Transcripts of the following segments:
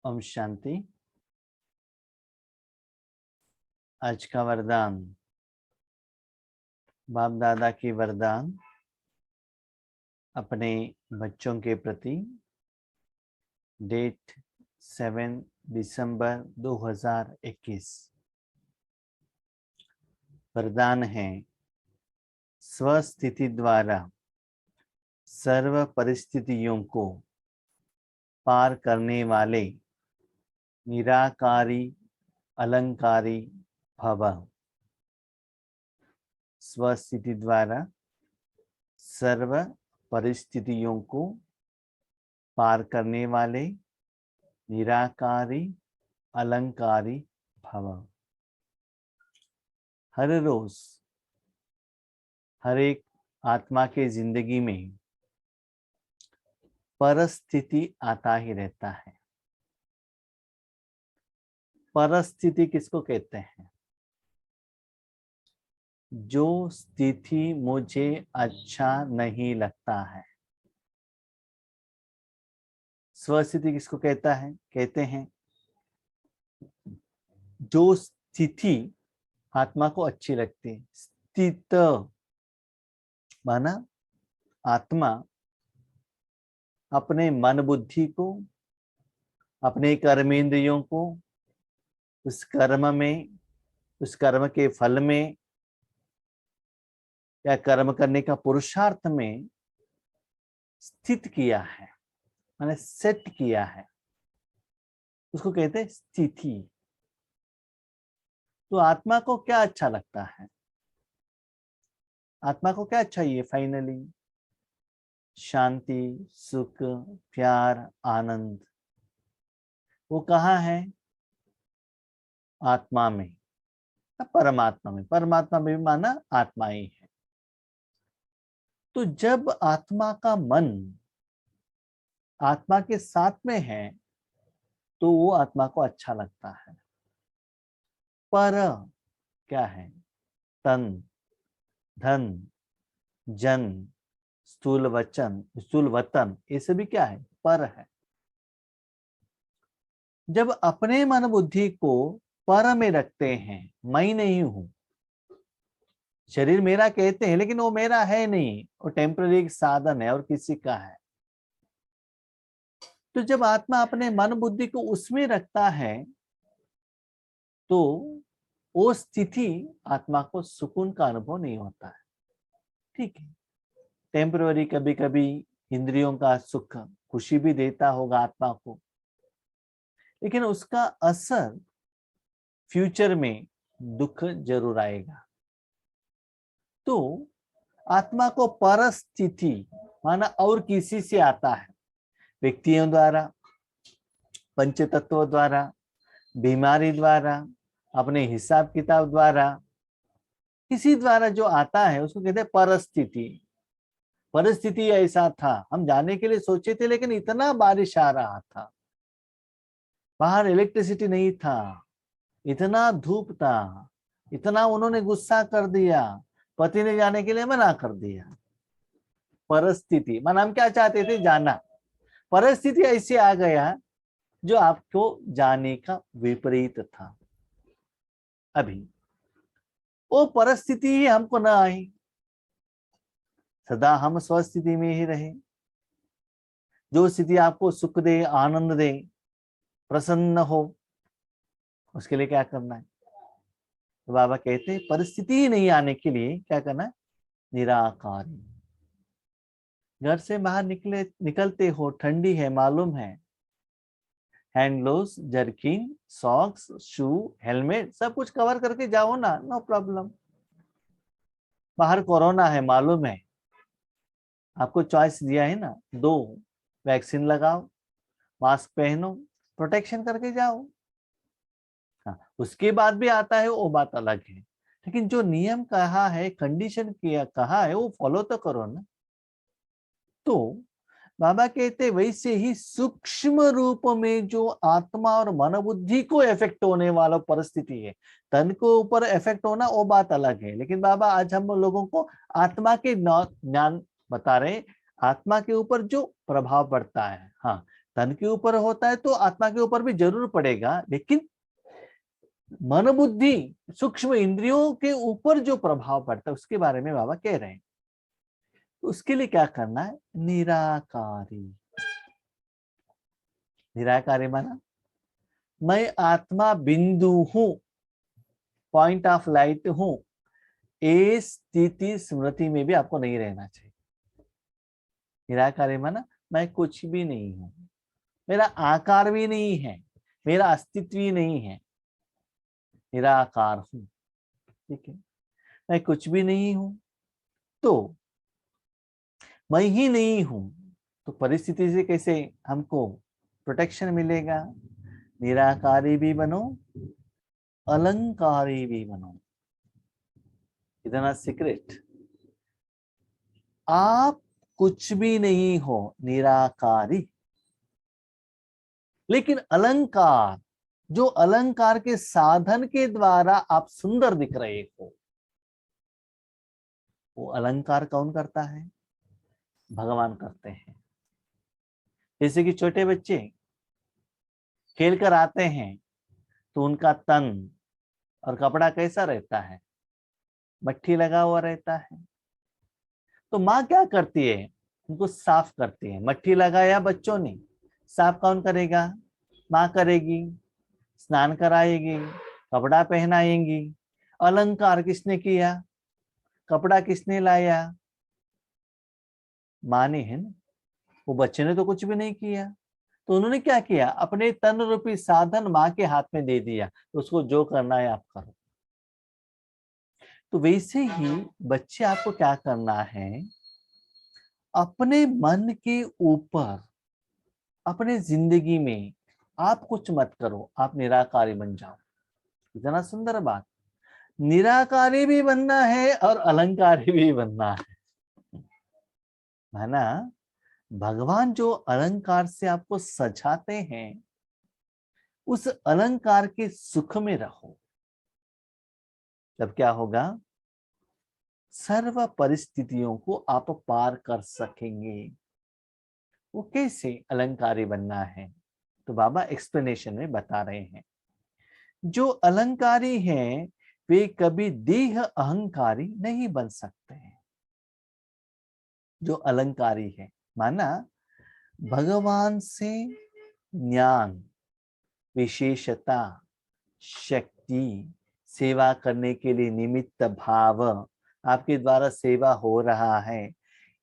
ओम शांति। आज का वरदान, बाप दादा की वरदान अपने बच्चों के प्रति। डेट 7 दिसंबर 2021। वरदान है, स्वस्थिति द्वारा सर्व परिस्थितियों को पार करने वाले निराकारी अलंकारी भव। स्वस्थिति द्वारा सर्व परिस्थितियों को पार करने वाले निराकारी अलंकारी भव। हर रोज हर एक आत्मा के जिंदगी में परिस्थिति आता ही रहता है। परिस्थिति किसको कहते हैं? जो स्थिति मुझे अच्छा नहीं लगता है। स्वस्थिति किसको कहता है? कहते हैं जो स्थिति आत्मा को अच्छी लगती है। स्थित माना आत्मा अपने मन बुद्धि को, अपने कर्मेंद्रियों को उस कर्म में, उस कर्म के फल में या कर्म करने का पुरुषार्थ में स्थित किया है, माने सेट किया है, उसको कहते हैं स्थिति। तो आत्मा को क्या अच्छा लगता है? आत्मा को क्या चाहिए? फाइनली शांति, सुख, प्यार, आनंद। वो कहाँ है? आत्मा में, परमात्मा में। परमात्मा में भी माना आत्मा ही है। तो जब आत्मा का मन आत्मा के साथ में है तो वो आत्मा को अच्छा लगता है। पर क्या है? तन, धन, जन, स्थूल वचन, स्थूल वतन, ये सभी क्या है? पर है। जब अपने मन बुद्धि को पर में रखते हैं, मैं नहीं हूं, शरीर मेरा कहते हैं लेकिन वो मेरा है नहीं, वो टेम्पररी साधन है और किसी का है। तो जब आत्मा अपने मन बुद्धि को उसमें रखता है तो वो स्थिति आत्मा को सुकून का अनुभव नहीं होता है। ठीक है, टेम्पररी कभी कभी इंद्रियों का सुख खुशी भी देता होगा आत्मा को, लेकिन उसका असर फ्यूचर में दुख जरूर आएगा। तो आत्मा को परिस्थिति माना और किसी से आता है, व्यक्तियों द्वारा, पंच तत्वों द्वारा, बीमारी द्वारा, अपने हिसाब किताब द्वारा, किसी द्वारा जो आता है उसको कहते हैं परिस्थिति। परिस्थिति ऐसा था, हम जाने के लिए सोचे थे लेकिन इतना बारिश आ रहा था, बाहर इलेक्ट्रिसिटी नहीं था, इतना धूप था, इतना उन्होंने गुस्सा कर दिया, पति ने जाने के लिए मना कर दिया। परिस्थिति माना हम क्या चाहते थे? जाना। परिस्थिति ऐसे आ गया जो आपको जाने का विपरीत था। अभी वो परिस्थिति ही हमको न आई, सदा हम स्वस्थिति में ही रहे। जो स्थिति आपको सुख दे, आनंद दे, प्रसन्न हो, उसके लिए क्या करना है? तो बाबा कहते हैं परिस्थिति ही नहीं आने के लिए क्या करना है? निराकारी। घर से बाहर निकलते हो, ठंडी है मालूम है, हैंड ग्लोव्स, जर्किन, सॉक्स, शू, हेलमेट सब कुछ कवर करके जाओ ना, नो प्रॉब्लम। बाहर कोरोना है मालूम है, आपको चॉइस दिया है ना, 2 वैक्सीन लगाओ, मास्क पहनो, प्रोटेक्शन करके जाओ। हाँ, उसके बाद भी आता है वो बात अलग है, लेकिन जो नियम कहा है, कंडीशन किया कहा है, वो फॉलो तो करो ना। तो बाबा कहते वैसे ही सूक्ष्म रूप में जो आत्मा और मन बुद्धि को इफेक्ट होने वाला परिस्थिति है, तन को ऊपर इफेक्ट होना वो बात अलग है, लेकिन बाबा आज हम लोगों को आत्मा के ज्ञान बता रहे, आत्मा के ऊपर जो प्रभाव पड़ता है। हाँ, तन के ऊपर होता है तो आत्मा के ऊपर भी जरूर पड़ेगा, लेकिन मन बुद्धि सूक्ष्म इंद्रियों के ऊपर जो प्रभाव पड़ता है उसके बारे में बाबा कह रहे हैं। तो उसके लिए क्या करना है? निराकारी। निराकारी माना मैं आत्मा बिंदु हूं, पॉइंट ऑफ लाइट हूं, ये स्थिति स्मृति में भी आपको नहीं रहना चाहिए। निराकारी माना मैं कुछ भी नहीं हूं, मेरा आकार भी नहीं है, मेरा अस्तित्व ही नहीं है, निराकार हूं। ठीक है, मैं कुछ भी नहीं हूं तो मैं ही नहीं हूं, तो परिस्थिति से कैसे हमको प्रोटेक्शन मिलेगा? निराकारी भी बनो, अलंकारी भी बनो। इतना सीक्रेट, आप कुछ भी नहीं हो, निराकारी, लेकिन अलंकार, जो अलंकार के साधन के द्वारा आप सुंदर दिख रहे हो, वो अलंकार कौन करता है? भगवान करते हैं। जैसे कि छोटे बच्चे खेल कर आते हैं तो उनका तन और कपड़ा कैसा रहता है? मट्ठी लगा हुआ रहता है। तो माँ क्या करती है? उनको साफ करती है। मट्ठी लगाया बच्चों ने, साफ कौन करेगा? माँ करेगी। स्नान कराएगी, कपड़ा पहनाएंगी। अलंकार किसने किया? कपड़ा किसने लाया? माँ ने, है ना। वो बच्चे ने तो कुछ भी नहीं किया। तो उन्होंने क्या किया? अपने तन रूपी साधन माँ के हाथ में दे दिया, तो उसको जो करना है आप करो। तो वैसे ही बच्चे आपको क्या करना है? अपने मन के ऊपर, अपने जिंदगी में आप कुछ मत करो, आप निराकारी बन जाओ। इतना सुंदर बात। निराकारी भी बनना है और अलंकारी भी बनना है ना। भगवान जो अलंकार से आपको सजाते हैं, उस अलंकार के सुख में रहो। तब क्या होगा? सर्व परिस्थितियों को आप पार कर सकेंगे। वो कैसे अलंकारी बनना है? तो बाबा एक्सप्लेनेशन में बता रहे हैं। जो अलंकारी हैं वे कभी देह अहंकारी नहीं बन सकते हैं। जो अलंकारी है, माना भगवान से ज्ञान, विशेषता, शक्ति, सेवा करने के लिए निमित्त भाव, आपके द्वारा सेवा हो रहा है,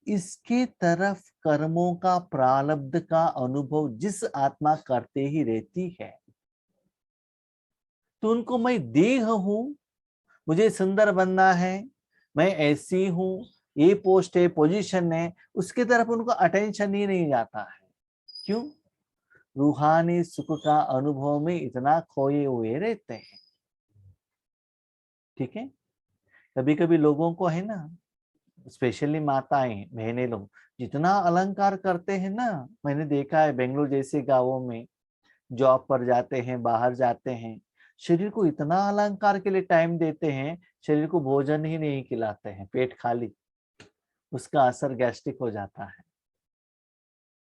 इसके तरफ कर्मों का प्रारब्ध का अनुभव जिस आत्मा करते ही रहती है, तो उनको मैं देह हूं, मुझे सुंदर बनना है, मैं ऐसी हूं, ये पोस्ट है, पोजीशन है, उसकी तरफ उनको अटेंशन ही नहीं जाता है। क्यों? रूहानी सुख का अनुभव में इतना खोए हुए रहते हैं। ठीक है। कभी कभी लोगों को, है ना, स्पेशली माताएं बहनें लोग जितना अलंकार करते हैं ना, मैंने देखा है बेंगलुरु जैसे गांवों में जॉब पर जाते हैं, बाहर जाते हैं, शरीर को इतना अलंकार के लिए टाइम देते हैं, शरीर को भोजन ही नहीं खिलाते हैं, पेट खाली, उसका असर गैस्ट्रिक हो जाता है।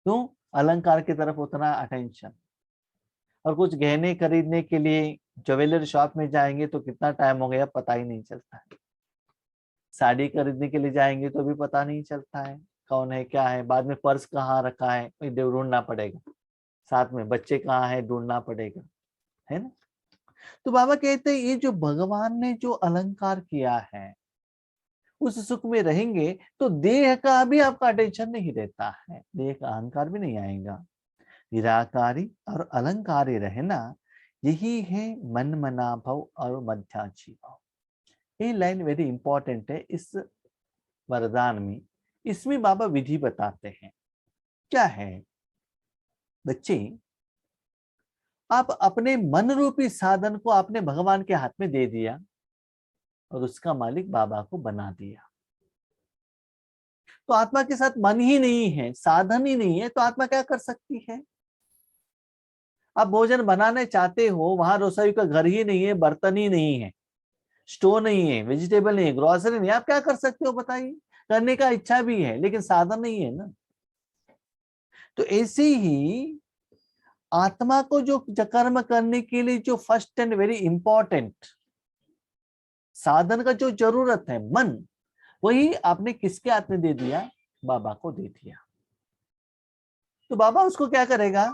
क्यों? अलंकार की तरफ उतना अटेंशन। और कुछ गहने खरीदने के लिए ज्वेलरी शॉप में जाएंगे तो कितना टाइम हो गया पता ही नहीं चलता है। साड़ी खरीदने के लिए जाएंगे तो भी पता नहीं चलता है कौन है क्या है, बाद में पर्स कहाँ रखा है ढूंढना पड़ेगा, साथ में बच्चे कहाँ है ढूंढना पड़ेगा, है ना। तो बाबा कहते हैं ये जो भगवान ने जो अलंकार किया है, उस सुख में रहेंगे तो देह का भी आपका अटेंशन नहीं रहता है, देह का अहंकार भी नहीं आएगा। निराकारी और अलंकारी रहना, यही है मन मना भाव और मध्याची भाव। ये लाइन वेरी इंपॉर्टेंट है इस वरदान में। इसमें बाबा विधि बताते हैं। क्या है? बच्चे, आप अपने मन रूपी साधन को आपने भगवान के हाथ में दे दिया और उसका मालिक बाबा को बना दिया। तो आत्मा के साथ मन ही नहीं है, साधन ही नहीं है, तो आत्मा क्या कर सकती है? आप भोजन बनाने चाहते हो, वहां रसोई का घर ही नहीं है, बर्तन ही नहीं है, स्टोव नहीं है, वेजिटेबल नहीं है, ग्रोसरी नहीं है, आप क्या कर सकते हो बताइए? करने का इच्छा भी है लेकिन साधन नहीं है ना। तो ऐसे ही आत्मा को जो कर्म करने के लिए जो फर्स्ट एंड वेरी इंपॉर्टेंट साधन का जो जरूरत है मन, वही आपने किसके हाथ में दे दिया? बाबा को दे दिया। तो बाबा उसको क्या करेगा?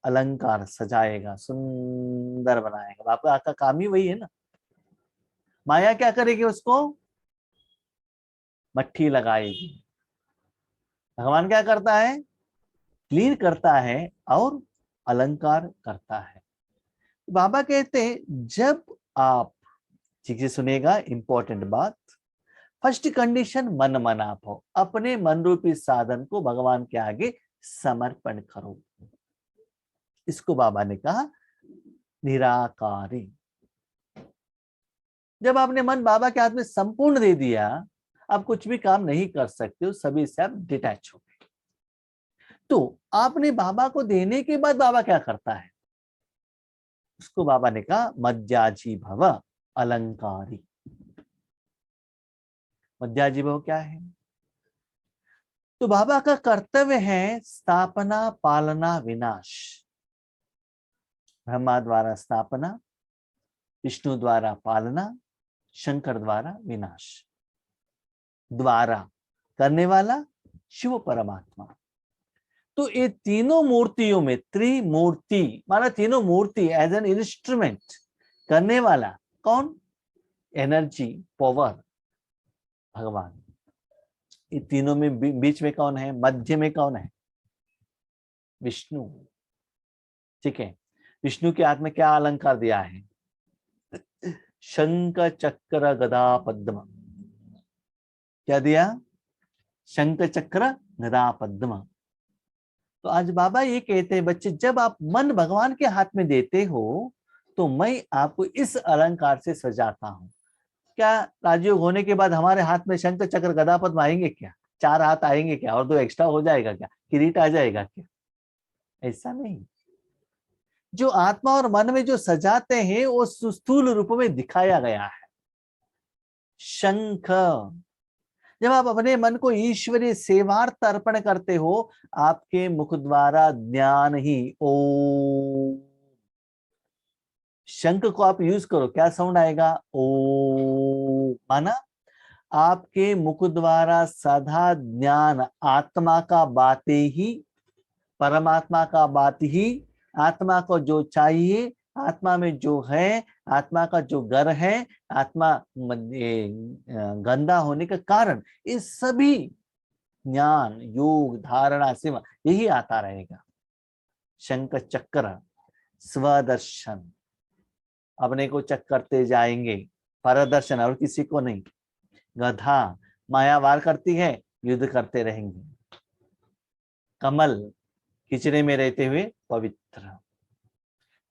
अलंकार सजाएगा, सुंदर बनाएगा। बाबा का काम ही वही है ना। माया क्या करेगी? उसको मट्ठी लगाएगी। भगवान क्या करता है? क्लीन करता है और अलंकार करता है। बाबा कहते हैं जब आप, ठीक से सुनेगा, इंपॉर्टेंट बात, फर्स्ट कंडीशन मन मनाप हो, अपने मन रूपी साधन को भगवान के आगे समर्पण करो। इसको बाबा ने कहा निराकारी। जब आपने मन बाबा के हाथ में संपूर्ण दे दिया, आप कुछ भी काम नहीं कर सकते हो, सभी से आप डिटैच हो गए। तो आपने बाबा को देने के बाद बाबा क्या करता है? उसको बाबा ने कहा मध्याजी भव अलंकारी। मध्याजी भव क्या है? तो बाबा का कर्तव्य है स्थापना, पालना, विनाश। ब्रह्मा द्वारा स्थापना, विष्णु द्वारा पालना, शंकर द्वारा विनाश। द्वारा करने वाला शिव परमात्मा। तो ये तीनों मूर्तियों में त्रिमूर्ति माना तीनों मूर्ति एज एन इंस्ट्रूमेंट करने वाला कौन? एनर्जी, पावर, भगवान। ये तीनों में बीच में कौन है? मध्य में कौन है? विष्णु। ठीक है। विष्णु के हाथ में क्या अलंकार दिया है? शंख चक्र गदा पद्म। क्या दिया? शंख चक्र गदा पद्म। तो आज बाबा ये कहते हैं बच्चे, जब आप मन भगवान के हाथ में देते हो तो मैं आपको इस अलंकार से सजाता हूं। क्या राजयोग होने के बाद हमारे हाथ में शंख चक्र गदा पद्म आएंगे क्या? 4 हाथ आएंगे क्या? और 2 एक्स्ट्रा हो जाएगा क्या? किरीट आ जाएगा क्या? ऐसा नहीं। जो आत्मा और मन में जो सजाते हैं वो स्थूल रूप में दिखाया गया है। शंख, जब आप अपने मन को ईश्वरीय सेवार्थ अर्पण करते हो, आपके मुख द्वारा ज्ञान ही ओ, शंख को आप यूज करो, क्या साउंड आएगा? ओ। माना आपके मुख द्वारा सदा ज्ञान, आत्मा का बातें ही, परमात्मा का बात ही, आत्मा को जो चाहिए, आत्मा में जो है, आत्मा का जो घर है, आत्मा गंदा होने का कारण, इस सभी ज्ञान, योग, धारणा, सेवा यही आता रहेगा। शंख चक्र स्वदर्शन, अपने को चक करते जाएंगे, परदर्शन और किसी को नहीं। गधा माया वार करती है, युद्ध करते रहेंगे। कमल खिचड़े में रहते हुए पवित्र।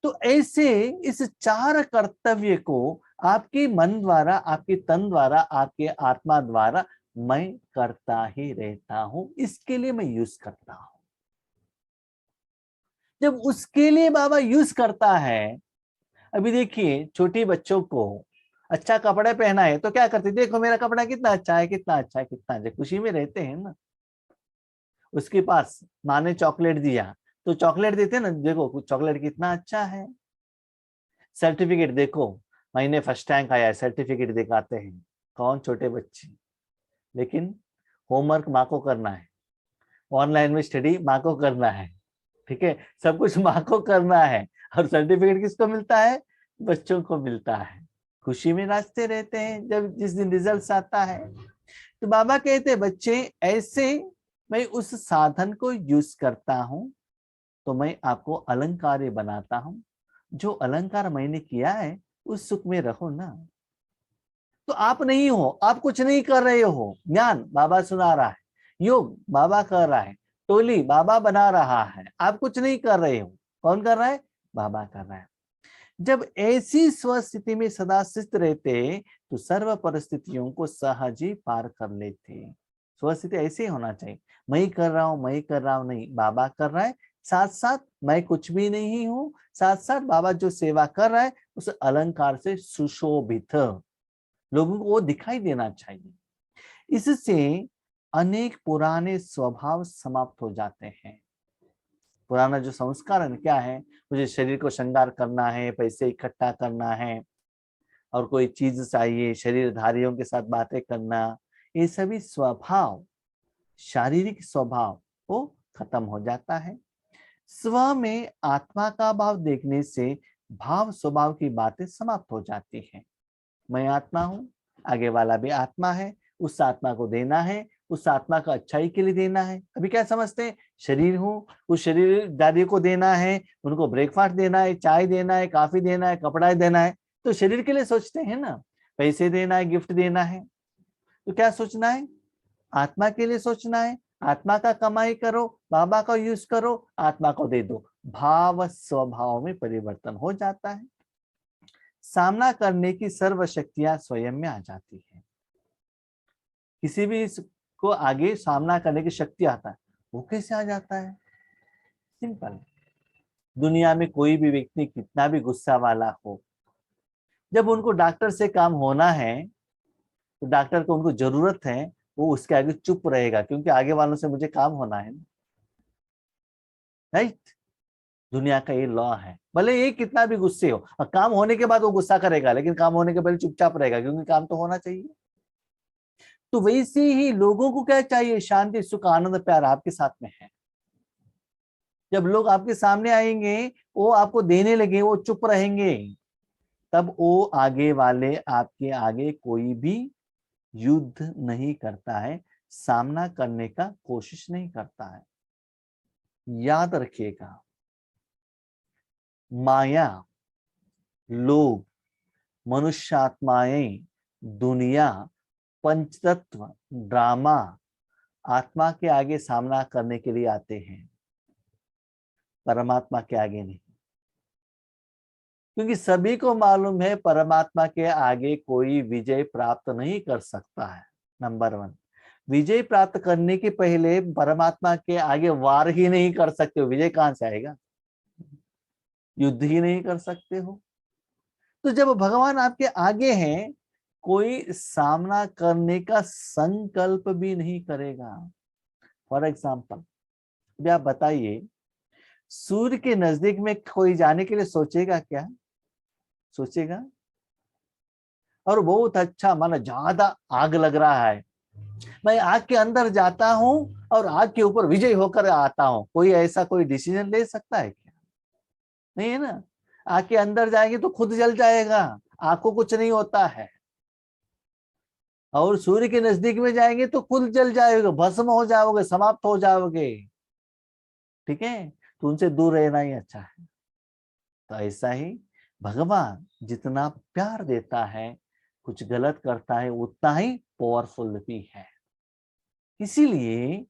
तो ऐसे इस 4 कर्तव्य को आपके मन द्वारा, आपके तन द्वारा, आपके आत्मा द्वारा मैं करता ही रहता हूं। इसके लिए मैं यूज करता हूं। जब उसके लिए बाबा यूज करता है, अभी देखिए छोटी बच्चों को अच्छा कपड़ा पहना है तो क्या करते? देखो मेरा कपड़ा कितना अच्छा है, कितना अच्छा है, कितना अच्छा। खुशी में रहते हैं ना। उसके पास माँ ने चॉकलेट दिया तो चॉकलेट देते ना, देखो चॉकलेट कितना अच्छा है। सर्टिफिकेट देखो, मैंने फर्स्ट रैंक आया है, सर्टिफिकेट दिखाते हैं। कौन? छोटे बच्चे। लेकिन होमवर्क माँ को करना है, ऑनलाइन में स्टडी माँ को करना है, ठीक है, सब कुछ माँ को करना है। और सर्टिफिकेट किसको मिलता है? बच्चों को मिलता है। खुशी में नाचते रहते हैं जब जिस दिन रिजल्ट आता है। तो बाबा कहते हैं बच्चे, ऐसे मैं उस साधन को यूज करता हूं तो मैं आपको अलंकार बनाता हूं। जो अलंकार मैंने किया है उस सुख में रहो ना। तो आप नहीं हो, आप कुछ नहीं कर रहे हो। ज्ञान बाबा सुना रहा है, योग बाबा कर रहा है, टोली बाबा बना रहा है, आप कुछ नहीं कर रहे हो। कौन कर रहा है? बाबा कर रहा है। जब ऐसी स्वस्थिति में सदा स्थित रहते तो सर्व परिस्थितियों को सहज ही पार कर लेते। स्वस्थिति ऐसे ही होना चाहिए। मैं ही कर रहा हूं, मैं ही कर रहा हूं, नहीं, बाबा कर रहा है। साथ साथ मैं कुछ भी नहीं हूं, साथ साथ बाबा जो सेवा कर रहा है उस अलंकार से सुशोभित लोगों को वो दिखाई देना चाहिए। इससे अनेक पुराने स्वभाव समाप्त हो जाते हैं। पुराना जो संस्कार है क्या है, मुझे शरीर को श्रृंगार करना है, पैसे इकट्ठा करना है और कोई चीज चाहिए, शरीरधारियों के साथ बातें करना, ये सभी स्वभाव, शारीरिक स्वभाव वो खत्म हो जाता है। स्व में आत्मा का भाव देखने से भाव स्वभाव की बातें समाप्त हो जाती हैं। मैं आत्मा हूं, आगे वाला भी आत्मा है, उस आत्मा को देना है, उस आत्मा का अच्छाई के लिए देना है। अभी क्या समझते हैं, शरीर हूं, उस शरीरदारी को देना है, उनको ब्रेकफास्ट देना है, चाय देना है, कॉफी देना है, कपड़ा देना है, तो शरीर के लिए सोचते हैं ना, पैसे देना है, गिफ्ट देना है, तो क्या सोचना है, आत्मा के लिए सोचना है। आत्मा का कमाई करो, बाबा का यूज करो, आत्मा को दे दो, भाव स्वभाव में परिवर्तन हो जाता है। सामना करने की सर्व शक्तियां स्वयं में आ जाती है। किसी भी को आगे सामना करने की शक्ति आता है, वो कैसे आ जाता है, सिंपल। दुनिया में कोई भी व्यक्ति कितना भी गुस्सा वाला हो, जब उनको डॉक्टर से काम होना है तो डॉक्टर को उनको जरूरत है, वो उसके आगे चुप रहेगा, क्योंकि आगे वालों से मुझे काम होना है, राइट। दुनिया का ये लॉ है, भले ये कितना भी गुस्से हो, और काम होने के बाद वो गुस्सा करेगा, लेकिन काम होने के पहले चुपचाप रहेगा, क्योंकि काम तो होना चाहिए। तो वैसे ही लोगों को क्या चाहिए, शांति, सुख, आनंद, प्यार आपके साथ में है। जब लोग आपके सामने आएंगे, वो आपको देने लगे, वो चुप रहेंगे, तब वो आगे वाले आपके आगे कोई भी युद्ध नहीं करता है, सामना करने का कोशिश नहीं करता है। याद रखिएगा, माया, लोग, मनुष्यात्माएं, दुनिया, पंचतत्व, ड्रामा आत्मा के आगे सामना करने के लिए आते हैं, परमात्मा के आगे नहीं। क्योंकि सभी को मालूम है परमात्मा के आगे कोई विजय प्राप्त नहीं कर सकता है। नंबर 1, विजय प्राप्त करने के पहले परमात्मा के आगे वार ही नहीं कर सकते हो, विजय कहां से आएगा, युद्ध ही नहीं कर सकते हो। तो जब भगवान आपके आगे हैं, कोई सामना करने का संकल्प भी नहीं करेगा। फॉर एग्जाम्पल, अभी आप बताइए, सूर्य के नजदीक में कोई जाने के लिए सोचेगा क्या, सोचेगा? और बहुत अच्छा, माना ज्यादा आग लग रहा है, मैं आग के अंदर जाता हूं और आग के ऊपर विजय होकर आता हूं, कोई ऐसा कोई डिसीजन ले सकता है क्या? नहीं है ना। आग के अंदर जाएंगे तो खुद जल जाएगा, आग को कुछ नहीं होता है। और सूर्य के नजदीक में जाएंगे तो खुद जल जाओगे, भस्म हो जाओगे, समाप्त हो जाओगे, ठीक है। तो उनसे दूर रहना ही अच्छा है। तो ऐसा ही भगवान जितना प्यार देता है, कुछ गलत करता है उतना ही पावरफुल भी है। इसीलिए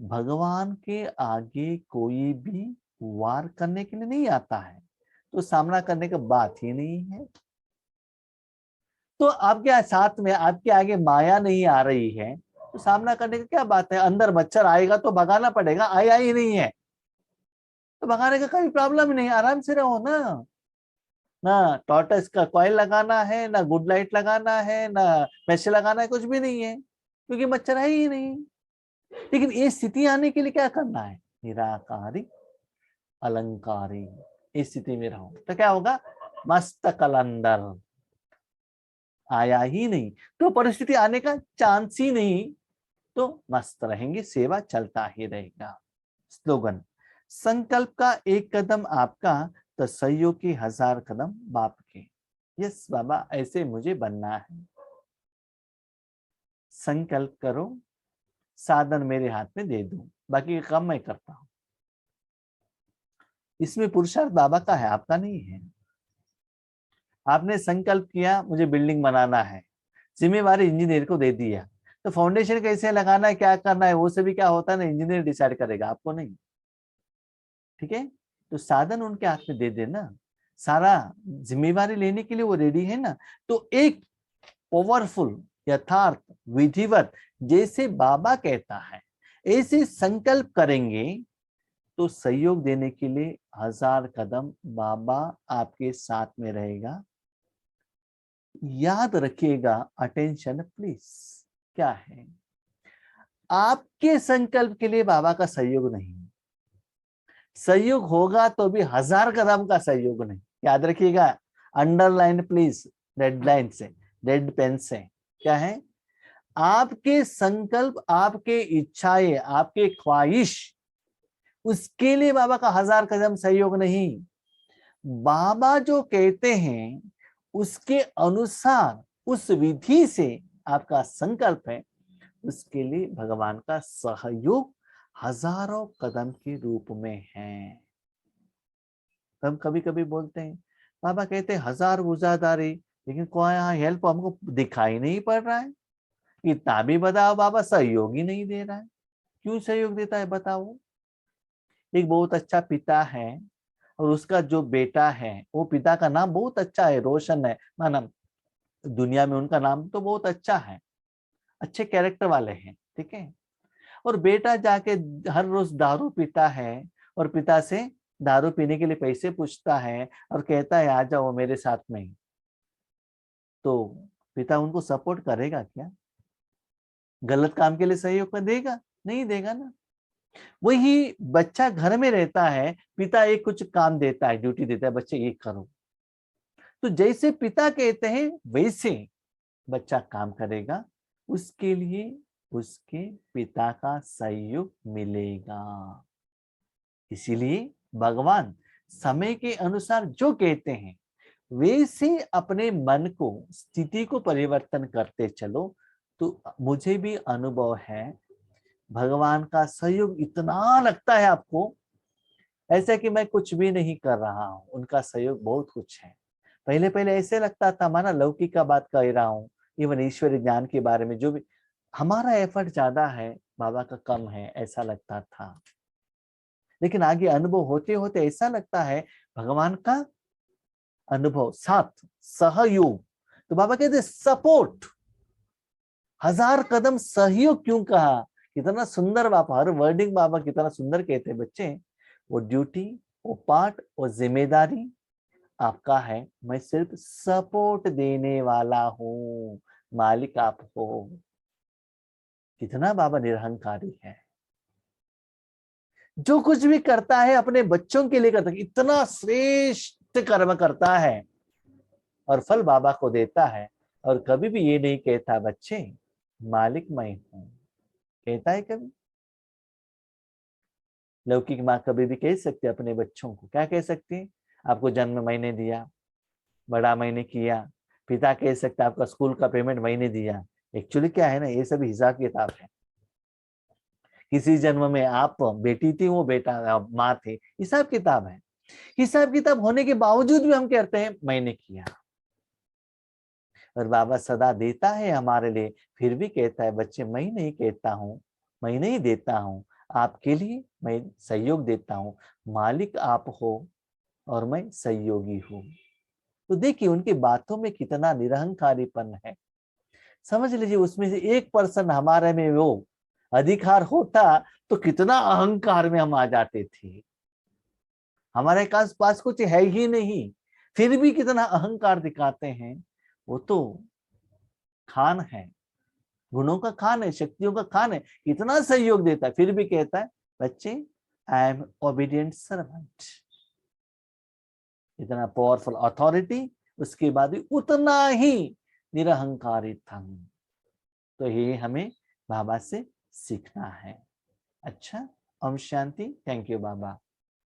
भगवान के आगे कोई भी वार करने के लिए नहीं आता है, तो सामना करने का बात ही नहीं है। तो आपके साथ में आपके आगे माया नहीं आ रही है, तो सामना करने की क्या बात है। अंदर मच्छर आएगा तो भगाना पड़ेगा, आया ही नहीं है तो भगाने का कोई प्रॉब्लम नहीं, आराम से रहो ना। ना टॉर्टस का कॉइल लगाना है, ना गुड लाइट लगाना है, ना मैश लगाना है, कुछ भी नहीं है, क्योंकि मच्छर है ही नहीं। लेकिन ये स्थिति आने के लिए क्या करना है, निराकारी अलंकारी, इस स्थिति में रहो तो क्या होगा, मस्त कलंदर, आया ही नहीं तो परिस्थिति आने का चांस ही नहीं, तो मस्त रहेंगे, सेवा चलता ही रहेगा। स्लोगन, संकल्प का एक कदम आपका तो सहयोग की 1000 कदम बाप के। यस बाबा, ऐसे मुझे बनना है। संकल्प करो, साधन मेरे हाथ में दे दूं, बाकी का काम मैं करता हूं। इसमें पुरुषार्थ बाबा का है, आपका नहीं है। आपने संकल्प किया मुझे बिल्डिंग बनाना है, जिम्मेवारी इंजीनियर को दे दिया, तो फाउंडेशन कैसे लगाना है, क्या करना है, वो सभी क्या होता है ना, इंजीनियर डिसाइड करेगा, आपको नहीं, ठीक है। तो साधन उनके हाथ में दे देना, सारा जिम्मेवारी लेने के लिए वो रेडी है ना। तो एक पावरफुल, यथार्थ, विधिवत, जैसे बाबा कहता है ऐसे संकल्प करेंगे तो सहयोग देने के लिए 1000 कदम बाबा आपके साथ में रहेगा। याद रखिएगा, अटेंशन प्लीज, क्या है, आपके संकल्प के लिए बाबा का सहयोग नहीं, सहयोग होगा तो भी 1000 कदम का सहयोग नहीं, याद रखिएगा। अंडरलाइन प्लीज, रेड लाइन से, रेड पेन से। क्या है? आपके संकल्प, आपके इच्छाएं, आपके ख्वाहिश, उसके लिए बाबा का 1000 कदम सहयोग नहीं। बाबा जो कहते हैं उसके अनुसार, उस विधि से आपका संकल्प है, उसके लिए भगवान का सहयोग हजारों कदम के रूप में है। हम कभी कभी बोलते हैं, बाबा कहते हैं 1000 गुजादारी, लेकिन कोई यहाँ हेल्प हमको दिखाई नहीं पड़ रहा है। इतना भी बताओ, बाबा सहयोग ही नहीं दे रहा है। क्यों सहयोग देता है बताओ? एक बहुत अच्छा पिता है और उसका जो बेटा है, वो पिता का नाम बहुत अच्छा है, रोशन है, माना दुनिया में उनका नाम तो बहुत अच्छा है, अच्छे कैरेक्टर वाले हैं, ठीक है। और बेटा जाके हर रोज दारू पीता है और पिता से दारू पीने के लिए पैसे पूछता है और कहता है आ जाओ मेरे साथ में। तो पिता उनको सपोर्ट करेगा क्या? गलत काम के लिए सहयोग कर देगा? नहीं देगा ना। वही बच्चा घर में रहता है, पिता एक कुछ काम देता है, ड्यूटी देता है, बच्चे ये करो, तो जैसे पिता कहते हैं वैसे बच्चा काम करेगा, उसके लिए उसके पिता का सहयोग मिलेगा। इसीलिए भगवान समय के अनुसार जो कहते हैं वैसे अपने मन को, स्थिति को परिवर्तन करते चलो। तो मुझे भी अनुभव है, भगवान का सहयोग इतना लगता है आपको, ऐसा कि मैं कुछ भी नहीं कर रहा हूँ, उनका सहयोग बहुत कुछ है। पहले पहले ऐसे लगता था माना लौकिक का बात कह रहा हूँ, इवन ईश्वरीय ज्ञान के बारे में जो भी हमारा एफर्ट ज्यादा है, बाबा का कम है, ऐसा लगता था। लेकिन आगे अनुभव होते होते ऐसा लगता है भगवान का अनुभव, साथ, सहयोग। तो बाबा कहते सपोर्ट, 1000 कदम सहयोग क्यों कहा? कितना सुंदर बाबा, हर वर्डिंग बाबा कितना सुंदर कहते हैं बच्चे। वो ड्यूटी, वो पार्ट, वो जिम्मेदारी आपका है, मैं सिर्फ सपोर्ट देने वाला हूँ, मालिक आप हो। कितना बाबा निरहंकारी है, जो कुछ भी करता है अपने बच्चों के लिए करता है, इतना श्रेष्ठ कर्म करता है और फल बाबा को देता है। और कभी भी ये नहीं कहता बच्चे मालिक मैं हूं, कहता है कभी? लौकिक माँ कभी भी कह सकती है अपने बच्चों को, क्या कह सकती है? आपको जन्म मैंने दिया, बड़ा मैंने किया। पिता कह सकता है आपका स्कूल का पेमेंट मैंने दिया। एक्चुअली क्या है ना, ये सब हिसाब किताब है। किसी जन्म में आप बेटी थी, वो बेटा माँ थे, हिसाब किताब है। हिसाब किताब होने के बावजूद भी हम कहते हैं मैंने किया। और बाबा सदा देता है हमारे लिए, फिर भी कहता है बच्चे मैं नहीं कहता हूँ, मैं नहीं देता हूँ, आपके लिए मैं सहयोग देता हूँ, मालिक आप हो और मैं सहयोगी हूँ। तो देखिए उनकी बातों में कितना निरहंकारीपन है। समझ लीजिए उसमें से 1% हमारे में वो अधिकार होता तो कितना अहंकार में हम आ जाते थे। हमारे पास कुछ है ही नहीं, फिर भी कितना अहंकार दिखाते हैं। वो तो खान है, गुणों का खान है, शक्तियों का खान है, इतना सहयोग देता है, फिर भी कहता है बच्चे आई एम ओबीडिएंट सर्वेंट। इतना पावरफुल अथॉरिटी, उसके बाद भी उतना ही निरहंकारी था। तो ये हमें बाबा से सीखना है। अच्छा, Om Shanti. Thank you Baba.